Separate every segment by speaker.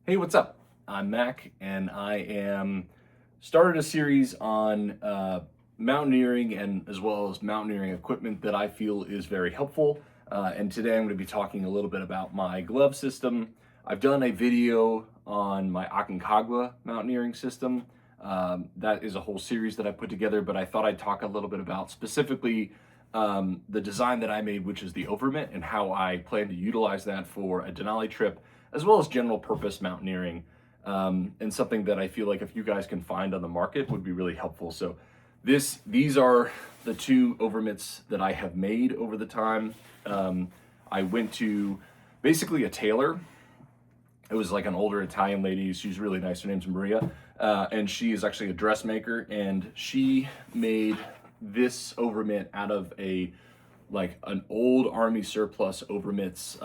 Speaker 1: Hey, what's up? I'm Mac, and I am started a series on mountaineering and as well as mountaineering equipment that I feel is very helpful. And today I'm going to be talking a little bit about my glove system. I've done a video on my Aconcagua mountaineering system. That is a whole series that I put together, but I thought I'd talk a little bit about specifically the design that I made, which is the overmitt, and how I plan to utilize that for a Denali trip, as well as general purpose mountaineering, and something that I feel like if you guys can find on the market would be really helpful. So these are the two overmitts that I have made over the time. I went to basically a tailor. It was like an older Italian lady. She's really nice. Her name's Maria, and she is actually a dressmaker, and she made this overmitt out of an old army surplus overmitts.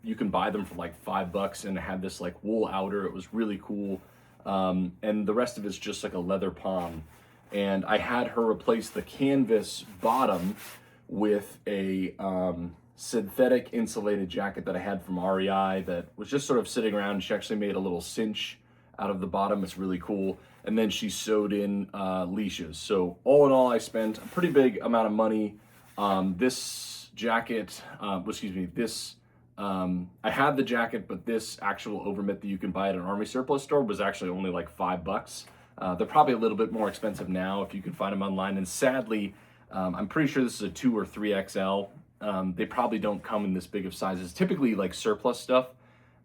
Speaker 1: You can buy them for like $5, and it had this like wool outer. It was really cool, and the rest of it's just like a leather palm. And I had her replace the canvas bottom with a synthetic insulated jacket that I had from REI that was just sort of sitting around. She actually made a little cinch out of the bottom. It's really cool. And then she sewed in leashes. So all in all, I spent a pretty big amount of money. This jacket, I had the jacket, but this actual overmitt that you can buy at an army surplus store was actually only like $5. They're probably a little bit more expensive now if you can find them online. And sadly, I'm pretty sure this is a 2 or 3XL. They probably don't come in this big of sizes. Typically, like surplus stuff,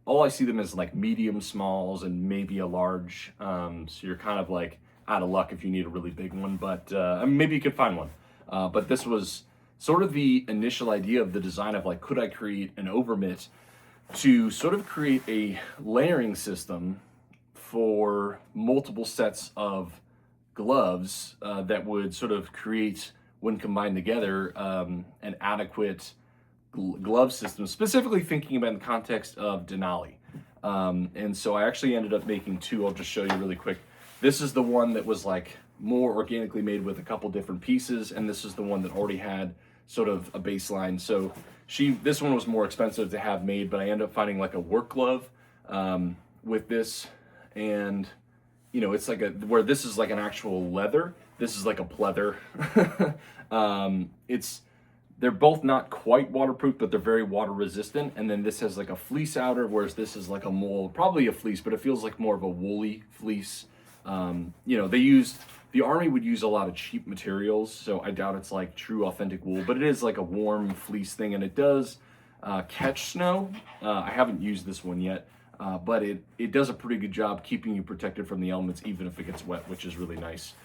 Speaker 1: all I see them as like medium smalls and maybe a large. So you're kind of like out of luck if you need a really big one, but I mean, maybe you could find one. But this was sort of the initial idea of the design of like, could I create an overmitt to sort of create a layering system for multiple sets of gloves that would sort of create, when combined together, an adequate glove system, specifically thinking about in the context of Denali. And so I actually ended up making two. I'll just show you really quick. This is the one that was like more organically made with a couple different pieces, and this is the one that already had sort of a baseline. So this one was more expensive to have made, but I ended up finding like a work glove with this, and it's like where this is like an actual leather, this is like a pleather. They're both not quite waterproof, but they're very water resistant. And then this has like a fleece outer, whereas this is like a probably a fleece, but it feels like more of a woolly fleece. The army would use a lot of cheap materials, so I doubt it's like true authentic wool, but it is like a warm fleece thing, and it does catch snow. I haven't used this one yet, but it does a pretty good job keeping you protected from the elements, even if it gets wet, which is really nice.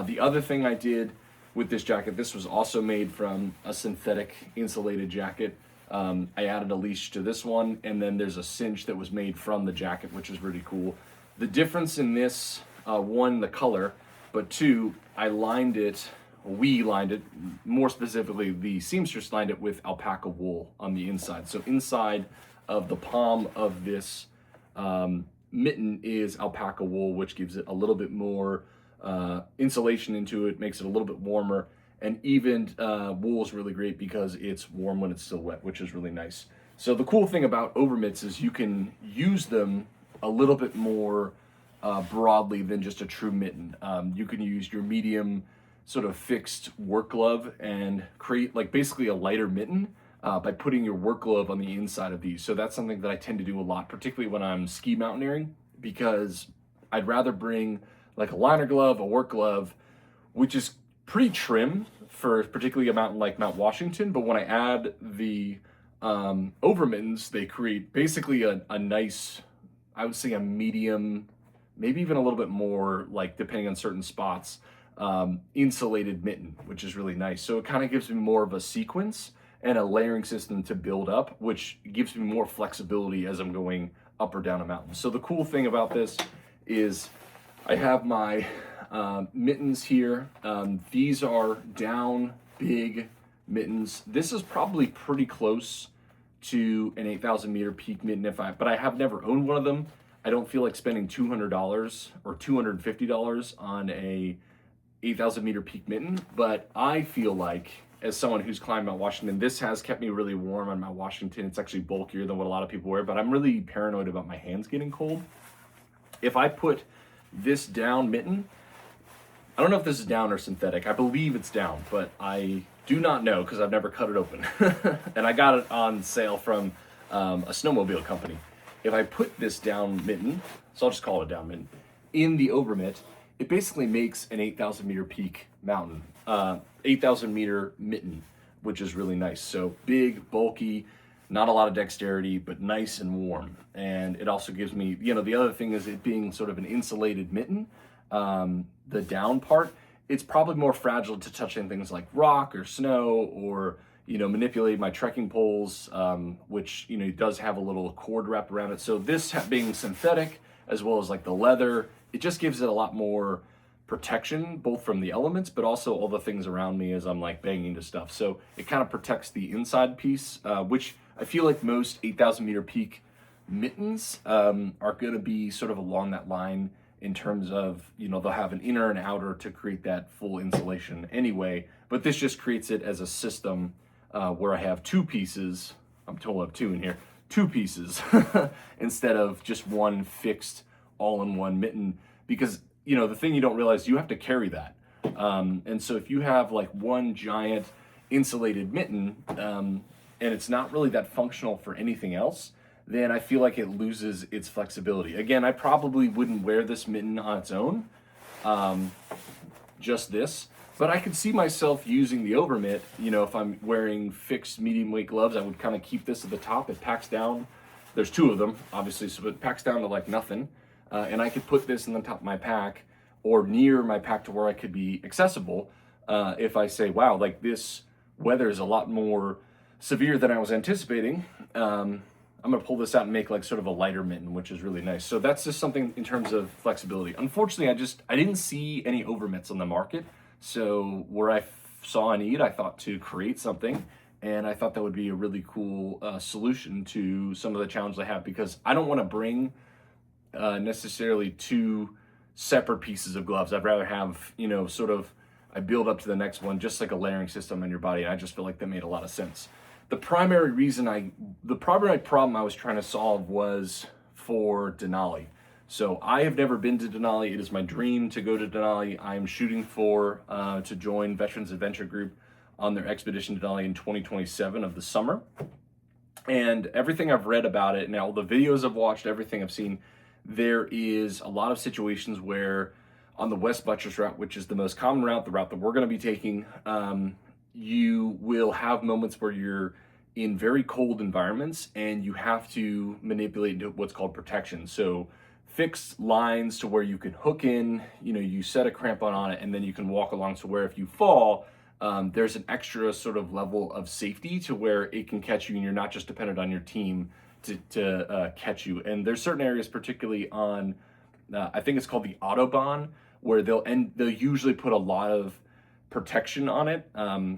Speaker 1: The other thing I did with this jacket, this was also made from a synthetic insulated jacket. I added a leash to this one, and then there's a cinch that was made from the jacket, which is really cool. The difference in this, one, the color, but two, we lined it, more specifically, the seamstress lined it with alpaca wool on the inside. So inside of the palm of this mitten is alpaca wool, which gives it a little bit more insulation into it, makes it a little bit warmer, and even wool is really great because it's warm when it's still wet, which is really nice. So the cool thing about overmitts is you can use them a little bit more broadly than just a true mitten. You can use your medium sort of fixed work glove and create like basically a lighter mitten by putting your work glove on the inside of these. So that's something that I tend to do a lot, particularly when I'm ski mountaineering, because I'd rather bring like a liner glove, a work glove, which is pretty trim for particularly a mountain like Mount Washington. But when I add the over mittens, they create basically a nice, I would say a medium, maybe even a little bit more, like depending on certain spots, insulated mitten, which is really nice. So it kind of gives me more of a sequence and a layering system to build up, which gives me more flexibility as I'm going up or down a mountain. So the cool thing about this is I have my mittens here. These are down big mittens. This is probably pretty close to an 8,000 meter peak mitten but I have never owned one of them. I don't feel like spending $200 or $250 on a 8,000 meter peak mitten, but I feel like as someone who's climbed Mount Washington, this has kept me really warm on Mount Washington. It's actually bulkier than what a lot of people wear, but I'm really paranoid about my hands getting cold. if I put this down mitten, I don't know if this is down or synthetic. I believe it's down, but I do not know because I've never cut it open. And I got it on sale from a snowmobile company. If I put this down mitten, so I'll just call it a down mitten, in the overmitt, it basically makes an 8,000 meter peak mountain, 8,000 meter mitten, which is really nice. So big, bulky, not a lot of dexterity, but nice and warm. And it also gives me, you know, the other thing is it being sort of an insulated mitten, the down part, it's probably more fragile to touching things like rock or snow or, you know, manipulate my trekking poles, which, you know, does have a little cord wrapped around it. So this being synthetic, as well as like the leather, it just gives it a lot more protection, both from the elements, but also all the things around me as I'm like banging into stuff. So it kind of protects the inside piece, which I feel like most 8,000 meter peak mittens are going to be sort of along that line in terms of, you know, they'll have an inner and outer to create that full insulation anyway. But this just creates it as a system where I have two pieces. I'm told I have two in here, two pieces instead of just one fixed all-in-one mitten, because, you know, the thing you don't realize, you have to carry that. And so if you have like one giant insulated mitten and it's not really that functional for anything else, then I feel like it loses its flexibility. Again, I probably wouldn't wear this mitten on its own, just this, but I could see myself using the overmitt. You know, if I'm wearing fixed medium weight gloves, I would kind of keep this at the top. It packs down. There's two of them, obviously, so it packs down to like nothing. And I could put this in the top of my pack or near my pack to where I could be accessible. If I say, wow, like this weather is a lot more severe than I was anticipating, I'm gonna pull this out and make like sort of a lighter mitten, which is really nice. So that's just something in terms of flexibility. Unfortunately, I didn't see any overmitts on the market. So where I saw a need, I thought to create something. And I thought that would be a really cool solution to some of the challenges I have, because I don't wanna bring necessarily two separate pieces of gloves. I'd rather have, you know, sort of, I build up to the next one, just like a layering system on your body. I just feel like that made a lot of sense. The primary problem I was trying to solve was for Denali. So I have never been to Denali. It is my dream to go to Denali. I'm shooting for to join Veterans Adventure Group on their expedition to Denali in 2027 of the summer. And everything I've read about it, now the videos I've watched, everything I've seen, there is a lot of situations where on the West Buttress route, which is the most common route, the route that we're going to be taking, you will have moments where you're in very cold environments and you have to manipulate into what's called protection. So fixed lines to where you can hook in, you know, you set a crampon on it and then you can walk along, so where if you fall, there's an extra sort of level of safety to where it can catch you and you're not just dependent on your team to catch you. And there's certain areas, particularly on, I think it's called the Autobahn, where they'll usually put a lot of protection on it,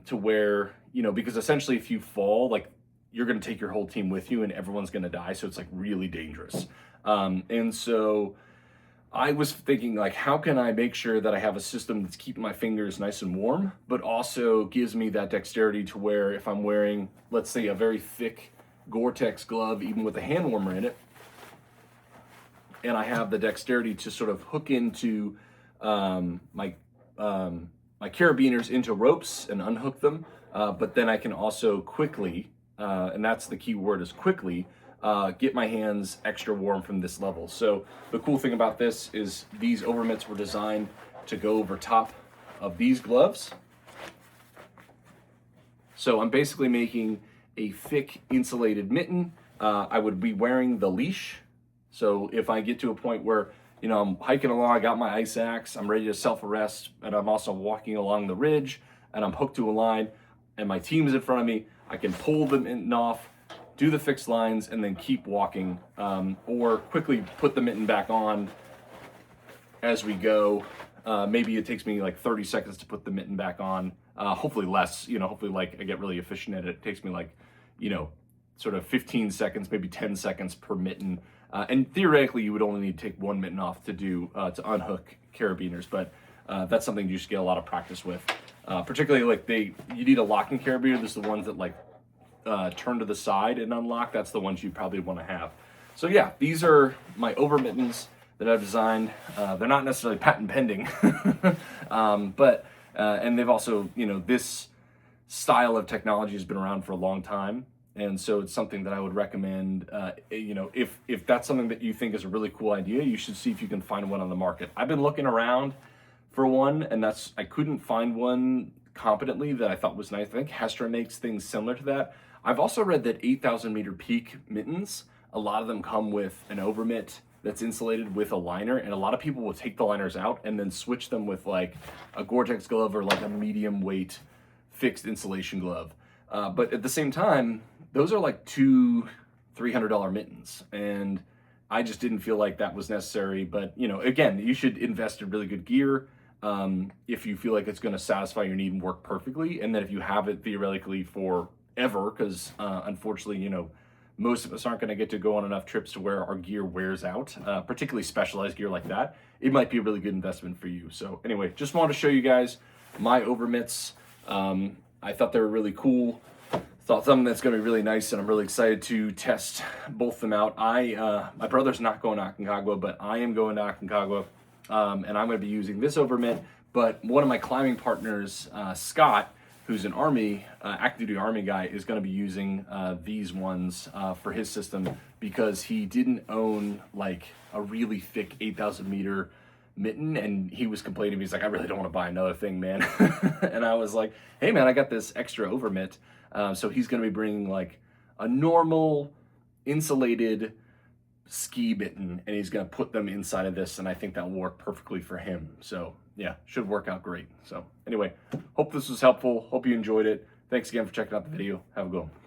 Speaker 1: to where, you know, because essentially if you fall, like you're going to take your whole team with you and everyone's going to die. So it's like really dangerous. And so I was thinking, like, how can I make sure that I have a system that's keeping my fingers nice and warm, but also gives me that dexterity to where if I'm wearing, let's say, a very thick Gore-Tex glove, even with a hand warmer in it, and I have the dexterity to sort of hook into my carabiners into ropes and unhook them, but then I can also quickly, and that's the key word, is quickly, get my hands extra warm from this level. So the cool thing about this is these overmitts were designed to go over top of these gloves. So I'm basically making a thick insulated mitten. I would be wearing the leash. So if I get to a point where, you know, I'm hiking along, I got my ice axe, I'm ready to self-arrest, and I'm also walking along the ridge, and I'm hooked to a line, and my team is in front of me, I can pull the mitten off, do the fixed lines, and then keep walking, or quickly put the mitten back on as we go. Maybe it takes me like 30 seconds to put the mitten back on, hopefully less, you know, hopefully like I get really efficient at it. It takes me like, you know, sort of 15 seconds, maybe 10 seconds per mitten. And theoretically, you would only need to take one mitten off to do to unhook carabiners, but that's something you just get a lot of practice with. Particularly like you need a locking carabiner. This is the ones that like turn to the side and unlock. That's the ones you probably want to have. So yeah, these are my over mittens. that I've designed. They're not necessarily patent pending, but and they've also, you know, this style of technology has been around for a long time, and so it's something that I would recommend. You know, if that's something that you think is a really cool idea, you should see if you can find one on the market. I've been looking around for one, and I couldn't find one competently that I thought was nice. I think Hestra makes things similar to that. I've also read that 8,000 meter peak mittens, a lot of them come with an overmitt that's insulated with a liner, and a lot of people will take the liners out and then switch them with like a Gore-Tex glove or like a medium weight fixed insulation glove. But at the same time, those are like $200-300 mittens, and I just didn't feel like that was necessary. But you know, again, you should invest in really good gear if you feel like it's going to satisfy your need and work perfectly, and then if you have it theoretically forever, because unfortunately, you know, most of us aren't going to get to go on enough trips to where our gear wears out, particularly specialized gear like that. It might be a really good investment for you. So anyway, just wanted to show you guys my overmitts. I thought they were really cool. Thought something that's going to be really nice, and I'm really excited to test both of them out. My brother's not going to Aconcagua, but I am going to Aconcagua, and I'm going to be using this overmitt. But one of my climbing partners, Scott, who's an active duty Army guy, is going to be using these ones for his system, because he didn't own like a really thick 8,000 meter mitten, and he was complaining. He's like, I really don't want to buy another thing, man. And I was like, hey man, I got this extra overmitt. So he's going to be bringing like a normal insulated ski mitten, and he's going to put them inside of this, and I think that will work perfectly for him. So yeah, should work out great. So anyway, hope this was helpful. Hope you enjoyed it. Thanks again for checking out the video. Have a good one.